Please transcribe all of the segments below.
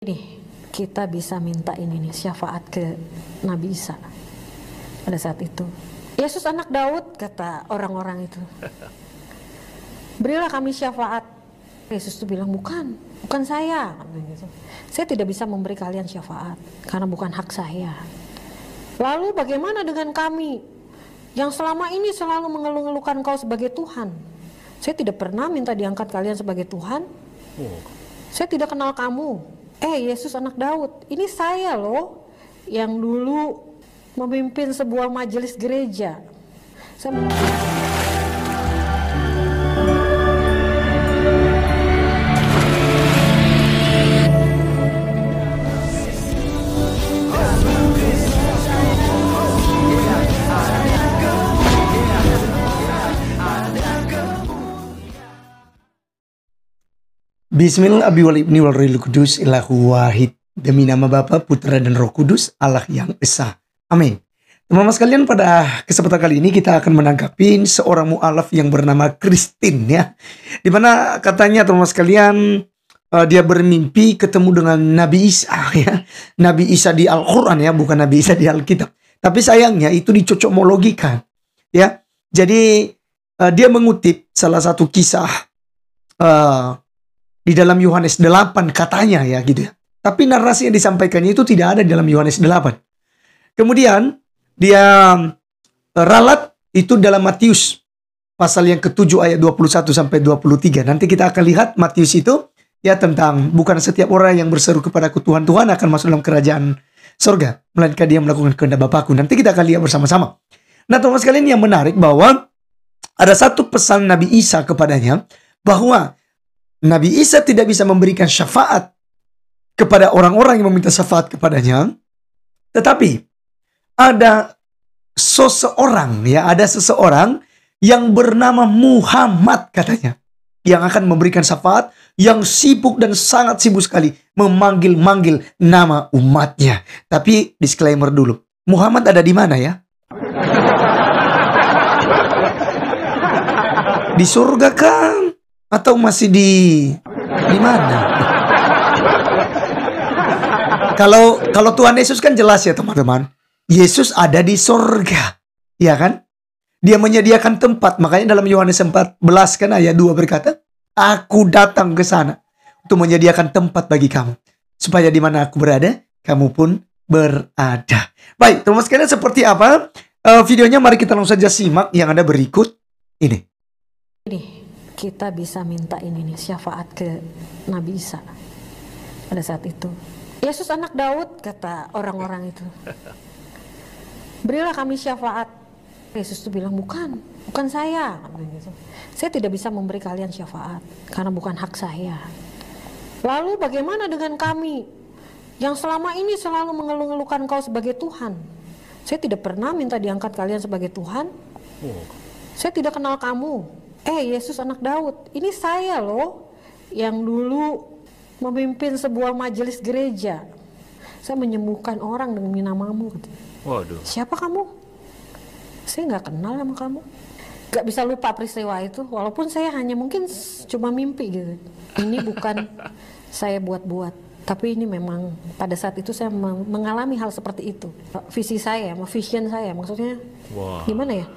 Ini kita bisa minta ini nih, syafaat ke Nabi Isa pada saat itu. Yesus anak Daud, kata orang-orang itu. Berilah kami syafaat. Yesus itu bilang, bukan saya. Saya tidak bisa memberi kalian syafaat karena bukan hak saya. Lalu bagaimana dengan kami yang selama ini selalu mengeluh-ngeluhkan kau sebagai Tuhan? Saya tidak pernah minta diangkat kalian sebagai Tuhan. Saya tidak kenal kamu. Yesus anak Daud, ini saya loh yang dulu memimpin sebuah majelis gereja. Bismillah Abi wal Ibni wal Ruhil Kudus Ilahu Wahid. Demi nama Bapa, Putra dan Roh Kudus, Allah yang Esa. Amin. Teman-teman sekalian, pada kesempatan kali ini kita akan menanggapi seorang mu'alaf yang bernama Christine ya. Dimana katanya teman-teman sekalian, dia bermimpi ketemu dengan Nabi Isa ya. Nabi Isa di Al-Quran ya, bukan Nabi Isa di Alkitab. Tapi sayangnya itu dicocokmologikan ya. Jadi dia mengutip salah satu kisah di dalam Yohanes 8 katanya ya gitu ya. Tapi narasi yang disampaikannya itu tidak ada di dalam Yohanes 8. Kemudian dia ralat itu dalam Matius pasal yang ke-7 ayat 21 sampai 23. Nanti kita akan lihat Matius itu ya tentang bukan setiap orang yang berseru kepadaku Tuhan, Tuhan akan masuk dalam kerajaan surga, melainkan dia melakukan kehendak Bapakku. Nanti kita akan lihat bersama-sama. Nah teman-teman sekalian, yang menarik bahwa ada satu pesan Nabi Isa kepadanya bahwa Nabi Isa tidak bisa memberikan syafaat kepada orang-orang yang meminta syafaat kepadanya. Tetapi ada seseorang yang bernama Muhammad katanya, yang akan memberikan syafaat, yang sibuk dan sangat sibuk sekali memanggil-manggil nama umatnya. Tapi disclaimer dulu, Muhammad ada di mana ya? Di surga kan? Atau masih di mana? Kalau Tuhan Yesus kan jelas ya teman-teman. Yesus ada di surga. Ya kan? Dia menyediakan tempat. Makanya dalam Yohanes 14 kan ayat 2 berkata, aku datang ke sana untuk menyediakan tempat bagi kamu. Supaya di mana aku berada, kamu pun berada. Baik, teman-teman sekalian, seperti apa videonya? Mari kita langsung saja simak yang ada berikut ini. Kita bisa minta ini nih, syafaat ke Nabi Isa pada saat itu. Yesus anak Daud, kata orang-orang itu. Berilah kami syafaat. Yesus itu bilang, bukan saya. Saya tidak bisa memberi kalian syafaat karena bukan hak saya. Lalu bagaimana dengan kami yang selama ini selalu mengeluh-ngeluhkan kau sebagai Tuhan? Saya tidak pernah minta diangkat kalian sebagai Tuhan. Saya tidak kenal kamu. Yesus anak Daud, ini saya loh yang dulu memimpin sebuah majelis gereja. Saya menyembuhkan orang dengan namamu. Waduh. Siapa kamu? Saya nggak kenal sama kamu. Nggak bisa lupa peristiwa itu, walaupun saya hanya mungkin cuma mimpi gitu. Ini bukan saya buat-buat, tapi ini memang pada saat itu saya mengalami hal seperti itu. Vision saya, maksudnya gimana ya?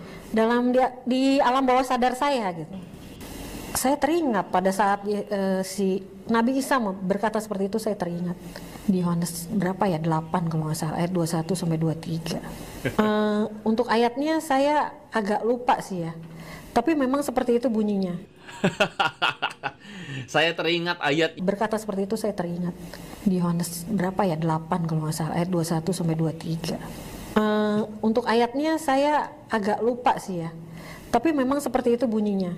Di alam bawah sadar saya gitu. Saya teringat pada saat si Nabi Isa berkata seperti itu, saya teringat di Yohanes berapa ya, 8 kalau nggak salah, ayat 21 sampai 23. Untuk ayatnya saya agak lupa sih ya, tapi memang seperti itu bunyinya. Saya teringat ayat berkata seperti itu, saya teringat di Yohanes berapa ya, 8 kalau nggak salah, ayat 21 sampai 23. Untuk ayatnya saya agak lupa sih ya, tapi memang seperti itu bunyinya.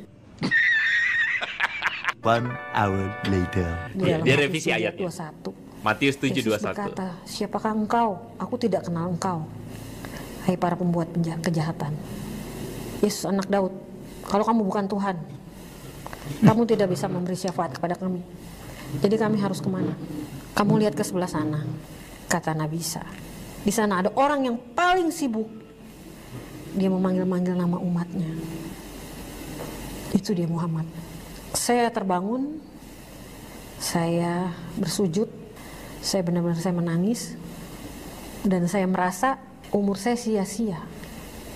1 hour later. Dia revisi ayatnya. 21. Matius 7:21. Yesus berkata, siapakah engkau? Aku tidak kenal engkau, hai para pembuat kejahatan. Yesus anak Daud, kalau kamu bukan Tuhan, kamu tidak bisa memberi syafaat kepada kami. Jadi kami harus kemana? Kamu lihat ke sebelah sana, kata Nabi Isa. Di sana ada orang yang paling sibuk. Dia memanggil-manggil nama umatnya. Itu dia Muhammad. Saya terbangun, saya bersujud, Saya benar-benar saya menangis dan saya merasa umur saya sia-sia.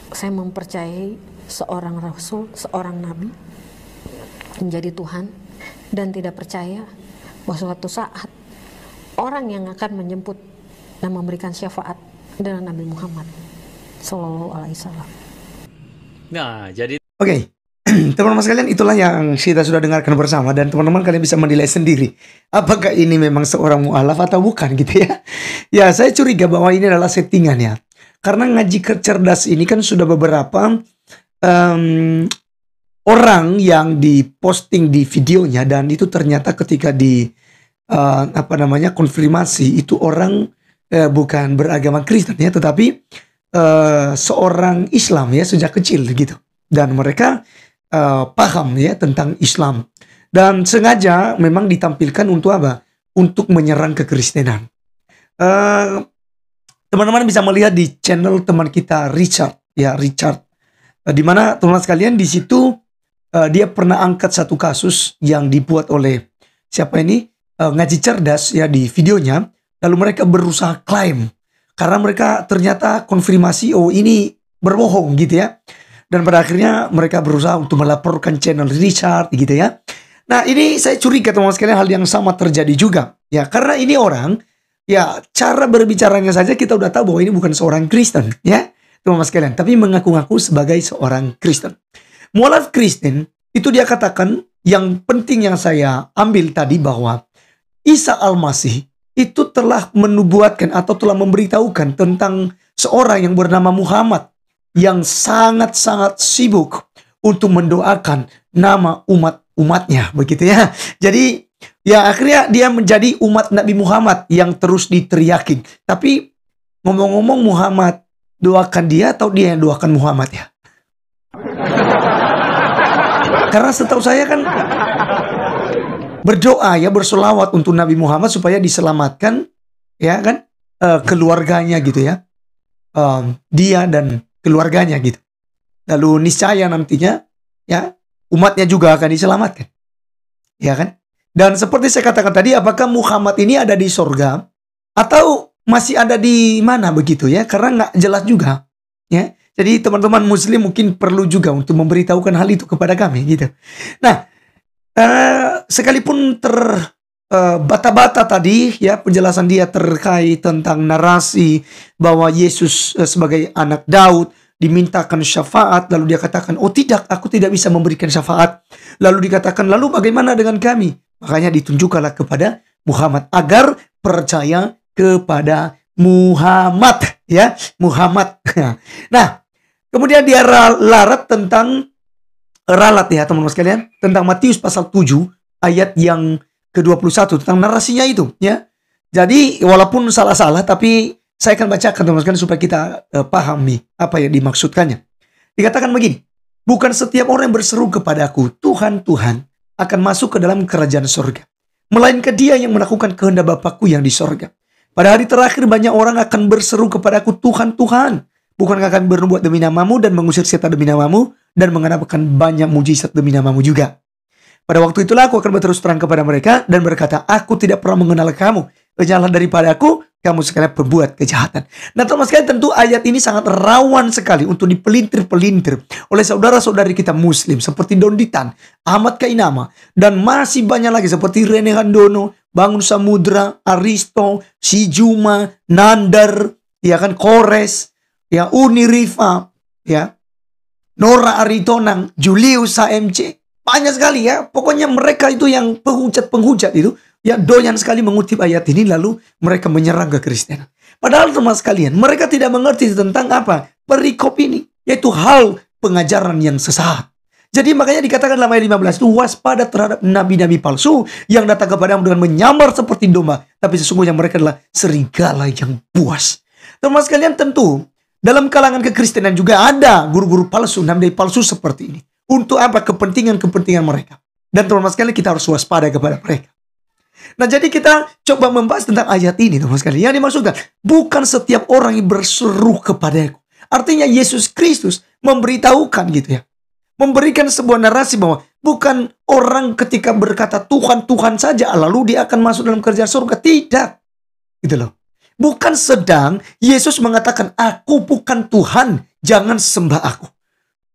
Saya mempercayai seorang rasul, seorang nabi menjadi Tuhan, dan tidak percaya bahwa suatu saat orang yang akan menjemput dan memberikan syafaat adalah Nabi Muhammad Sallallahu Alaihi Wasallam. Nah, jadi Oke, teman-teman sekalian, itulah yang kita sudah dengarkan bersama, dan teman-teman kalian bisa menilai sendiri apakah ini memang seorang mu'alaf atau bukan gitu ya. Ya, saya curiga bahwa ini adalah settingan ya, karena ngaji cerdas ini kan sudah beberapa orang yang diposting di videonya, dan itu ternyata ketika di konfirmasi itu orang bukan beragama Kristen ya, tetapi seorang Islam ya sejak kecil gitu, dan mereka paham ya tentang Islam, dan sengaja memang ditampilkan untuk apa? Untuk menyerang kekristenan. Teman-teman bisa melihat di channel teman kita Richard ya, di mana teman-teman sekalian di situ dia pernah angkat satu kasus yang dibuat oleh siapa ini, ngaji cerdas ya di videonya, lalu mereka berusaha klaim karena mereka ternyata konfirmasi oh ini berbohong gitu ya, dan pada akhirnya mereka berusaha untuk melaporkan channel Richard gitu ya. Nah, ini saya curiga teman-teman sekalian hal yang sama terjadi juga ya, karena ini orang ya cara berbicaranya saja kita udah tahu bahwa ini bukan seorang Kristen ya teman-teman sekalian, tapi mengaku-ngaku sebagai seorang Kristen. Mualaf Kristen itu dia katakan, yang penting yang saya ambil tadi bahwa Isa Al-Masih itu telah menubuatkan atau telah memberitahukan tentang seorang yang bernama Muhammad yang sangat-sangat sibuk untuk mendoakan nama umatnya begitu ya. Jadi ya akhirnya dia menjadi umat Nabi Muhammad yang terus diteriakin. Tapi ngomong-ngomong, Muhammad doakan dia atau dia yang doakan Muhammad ya? Karena setahu saya kan berdoa ya, bersolawat untuk Nabi Muhammad supaya diselamatkan ya kan, keluarganya gitu ya, dia dan keluarganya gitu. Lalu niscaya nantinya ya umatnya juga akan diselamatkan ya kan. Dan seperti saya katakan tadi, apakah Muhammad ini ada di sorga atau masih ada di mana begitu ya, karena nggak jelas juga ya. Jadi teman-teman muslim mungkin perlu juga untuk memberitahukan hal itu kepada kami gitu. Nah, sekalipun terbata-bata tadi ya penjelasan dia terkait tentang narasi bahwa Yesus sebagai anak Daud dimintakan syafaat, lalu dia katakan, oh tidak, aku tidak bisa memberikan syafaat. Lalu dikatakan, lalu bagaimana dengan kami? Makanya ditunjukkanlah kepada Muhammad agar percaya kepada Muhammad ya, Muhammad. Nah, kemudian dia ralat ya teman-teman sekalian tentang Matius pasal 7 ayat yang ke-21 tentang narasinya itu ya. Jadi walaupun salah-salah tapi saya akan bacakan teman-teman sekalian supaya kita pahami apa yang dimaksudkannya. Dikatakan begini, bukan setiap orang yang berseru kepadaku Tuhan, Tuhan akan masuk ke dalam kerajaan surga, melainkan dia yang melakukan kehendak Bapakku yang di surga. Pada hari terakhir banyak orang akan berseru kepadaku Tuhan, Tuhan, bukankah kami berbuat demi namamu dan mengusir setan demi namamu dan mengadakan banyak mujizat demi namamu juga. Pada waktu itulah aku akan berterus terang kepada mereka dan berkata, aku tidak pernah mengenal kamu. Kenyallah daripada aku, kamu sekalian berbuat kejahatan. Nah teman sekalian, tentu ayat ini sangat rawan sekali untuk dipelintir-pelintir oleh saudara-saudari kita muslim seperti Donditan, Ahmad Kainama, dan masih banyak lagi seperti Rene Handono, Bangun Samudra, Aristo, Si Juma, Nandar, ya kan, Kores, ya Uni Rifa, ya Nora Aritonang, Julius HMC, banyak sekali ya. Pokoknya mereka itu yang penghujat itu ya doyan sekali mengutip ayat ini lalu mereka menyerang kekristenan. Padahal teman sekalian, mereka tidak mengerti tentang apa perikop ini, yaitu hal pengajaran yang sesat. Jadi makanya dikatakan dalam ayat 15 itu waspada terhadap nabi-nabi palsu yang datang kepadamu dengan menyamar seperti domba, tapi sesungguhnya mereka adalah serigala yang buas. Teman sekalian, tentu dalam kalangan kekristenan juga ada guru-guru palsu, nabi palsu seperti ini. Untuk apa? Kepentingan-kepentingan mereka. Dan teman-teman sekalian, kita harus waspada kepada mereka. Nah, jadi kita coba membahas tentang ayat ini, teman-teman sekalian. Yang dimaksudkan, bukan setiap orang yang berseru kepadaku. Artinya Yesus Kristus memberitahukan gitu ya. Memberikan sebuah narasi bahwa bukan orang ketika berkata Tuhan, Tuhan saja, lalu dia akan masuk dalam kerjaan surga. Tidak. Gitu loh. Bukan sedang Yesus mengatakan, aku bukan Tuhan, jangan sembah aku.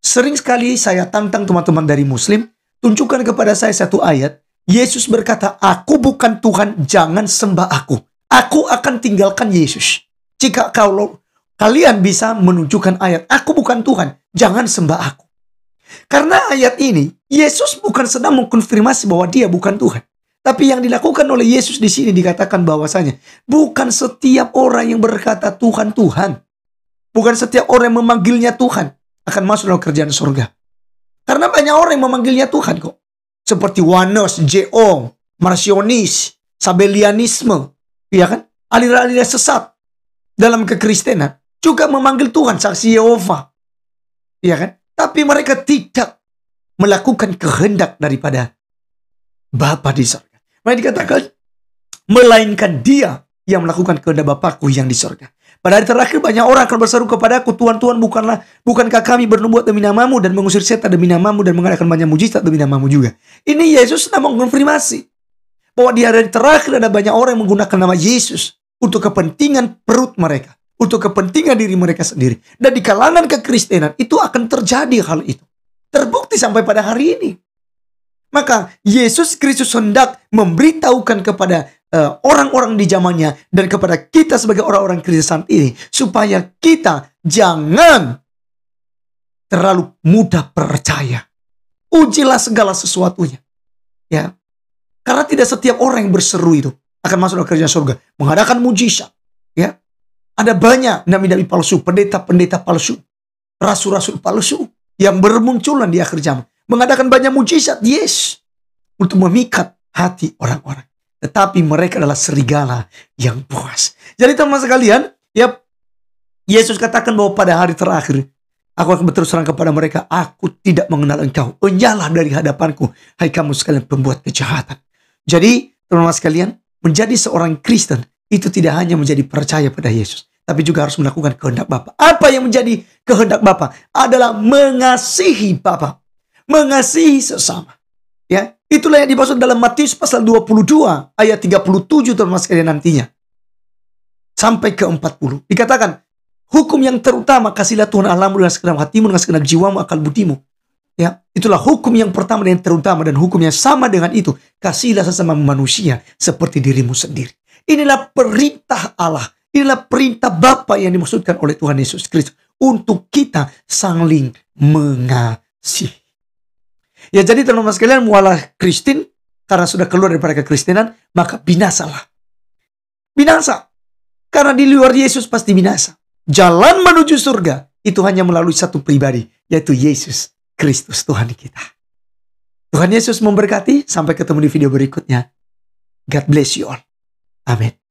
Sering sekali saya tantang teman-teman dari Muslim, tunjukkan kepada saya satu ayat, Yesus berkata, aku bukan Tuhan, jangan sembah aku. Aku akan tinggalkan Yesus. Jika kalian bisa menunjukkan ayat, aku bukan Tuhan, jangan sembah aku. Karena ayat ini, Yesus bukan sedang mengkonfirmasi bahwa dia bukan Tuhan. Tapi yang dilakukan oleh Yesus di sini dikatakan bahwasanya bukan setiap orang yang berkata Tuhan, Tuhan. Bukan setiap orang yang memanggilnya Tuhan akan masuk dalam kerjaan surga. Karena banyak orang yang memanggilnya Tuhan kok. Seperti Wanos, Jeong, Marsionis, Sabelianisme. Ya kan? Aliran-aliran sesat dalam kekristenan juga memanggil Tuhan, saksi Yehova. Ya kan? Tapi mereka tidak melakukan kehendak daripada Bapa di surga. Maka dikatakan, melainkan dia yang melakukan kehendak Bapakku yang di surga. Pada hari terakhir banyak orang akan berseru kepadaku, Tuhan, Tuhan, bukankah kami bernubuat demi namamu dan mengusir setan demi namamu dan mengadakan banyak mujizat demi namamu juga. Ini Yesus sedang mengkonfirmasi bahwa di hari terakhir ada banyak orang yang menggunakan nama Yesus untuk kepentingan perut mereka, untuk kepentingan diri mereka sendiri. Dan di kalangan kekristenan itu akan terjadi hal itu. Terbukti sampai pada hari ini. Maka Yesus Kristus hendak memberitahukan kepada orang-orang di zamannya dan kepada kita sebagai orang-orang Kristen saat ini supaya kita jangan terlalu mudah percaya. Ujilah segala sesuatunya. Ya. Karena tidak setiap orang yang berseru itu akan masuk dalam kerajaan surga, mengadakan mujizat. Ya. Ada banyak nabi-nabi palsu, pendeta-pendeta palsu, rasul-rasul palsu yang bermunculan di akhir zaman. Mengadakan banyak mujizat, yes, untuk memikat hati orang-orang. Tetapi mereka adalah serigala yang puas. Jadi teman-teman sekalian, ya, Yesus katakan bahwa pada hari terakhir, aku akan berterus terang kepada mereka, aku tidak mengenal engkau. Enyahlah dari hadapanku, hai kamu sekalian pembuat kejahatan. Jadi teman-teman sekalian, menjadi seorang Kristen itu tidak hanya menjadi percaya pada Yesus, tapi juga harus melakukan kehendak Bapa. Apa yang menjadi kehendak Bapa? Adalah mengasihi Bapa. Mengasihi sesama. Ya, itulah yang dimaksud dalam Matius pasal 22 ayat 37 teman-teman sekalian nantinya. Sampai ke 40. Dikatakan, hukum yang terutama, kasihlah Tuhan Allahmu dengan segenap hatimu, dengan segenap jiwamu, akal budimu. Ya, itulah hukum yang pertama dan yang terutama, dan hukum yang sama dengan itu, kasihlah sesama manusia seperti dirimu sendiri. Inilah perintah Allah. Inilah perintah Bapa yang dimaksudkan oleh Tuhan Yesus Kristus untuk kita saling mengasihi. Ya, jadi teman-teman sekalian, mualah Kristen karena sudah keluar daripada kekristenan, maka binasalah. Binasa. Karena di luar Yesus pasti binasa. Jalan menuju surga itu hanya melalui satu pribadi, yaitu Yesus Kristus Tuhan kita. Tuhan Yesus memberkati. Sampai ketemu di video berikutnya. God bless you all. Amin.